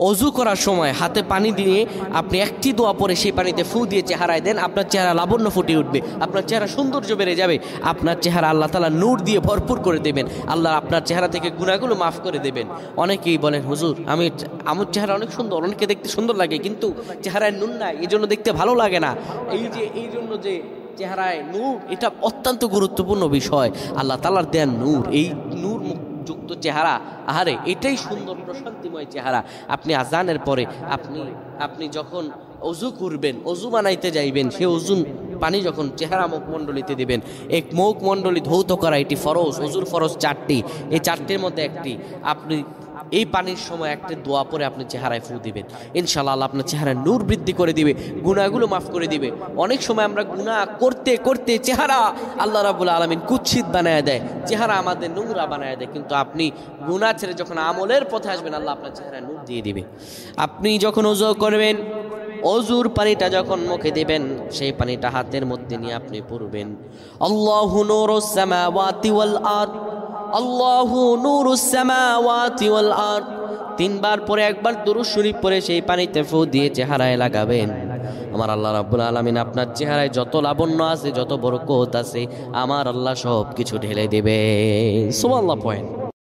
অজু করার সময় হাতে পানি দিয়ে আপনি একটি দোয়া পরে সেই পানিতে ফু দিয়ে চেহারায় দেন, আপনার চেহারা লাবণ্য ফুটিয়ে উঠবে, আপনার চেহারা সৌন্দর্য বেড়ে যাবে, আপনার চেহারা আল্লাহ তাআলা নূর দিয়ে ভরপুর করে দেবেন, আল্লাহ আপনার চেহারা থেকে গুনাহগুলো মাফ করে দেবেন। অনেকেই বলেন, হুজুর আমার চেহারা অনেক সুন্দর, অনেকে দেখতে সুন্দর লাগে, কিন্তু চেহারায় নূর নাই, এই জন্য দেখতে ভালো লাগে না। এই জন্য যে চেহারায় নূর, এটা অত্যন্ত গুরুত্বপূর্ণ বিষয়। আল্লাহ তাআলার দেন নূর, এই নূর যুক্ত চেহারা, আহারে এটাই সুন্দর প্রশান্তিময় চেহারা। আপনি আজানের পরে আপনি যখন অজু করবেন, অজু বানাইতে যাইবেন, সে অজু পানি যখন চেহারা মুখমণ্ডলিতে দেবেন, এক মুখমণ্ডলী ধৌত করা এটি ফরজ, অজুর ফরজ 4টি, এই 4টির মধ্যে একটি। আপনি এই পানির সময় একটা দোয়া পরে আপনি চেহারায় ফু দিবেন, ইনশাআল্লাহ আল্লাহ আপনার চেহারায় নূর বৃদ্ধি করে দিবে, গুনাহগুলো মাফ করে দিবে। অনেক সময় আমরা গুনাহ করতে করতে চেহারা আল্লাহ রাব্বুল আলামিন কুৎসিত বানায় দেয়, চেহারা আমাদের নোংরা বানায় দেয়, কিন্তু আপনি গুনাহ ছেড়ে যখন আমলের পথে আসবেন, আল্লাহ আপনার চেহারায় নূর দিয়ে দিবে। আপনি যখন ওযু করবেন, অজুর পানিটা যখন মুখে দিবেন, সেই পানিটা হাতের মধ্যে নিয়ে আপনি পড়বেন, আল্লাহু নূরুস সামাওয়াতি ওয়াল আরদ, আল্লাহু নূরুস সামাওয়াতি ওয়াল আরদ। 3 বার পরে একবার দুরূদ শরীফ পড়ে সেই পানিতে ফু দিয়ে চেহারায় লাগাবেন। আমার আল্লাহ রাব্বুল আলামিন আপনার চেহারায় যত লাবণ্য আছে, যত বরকত আছে, আমার আল্লাহ সব কিছু ঢেলে দেবে। সুবহানাল্লাহ পয়েন্ট।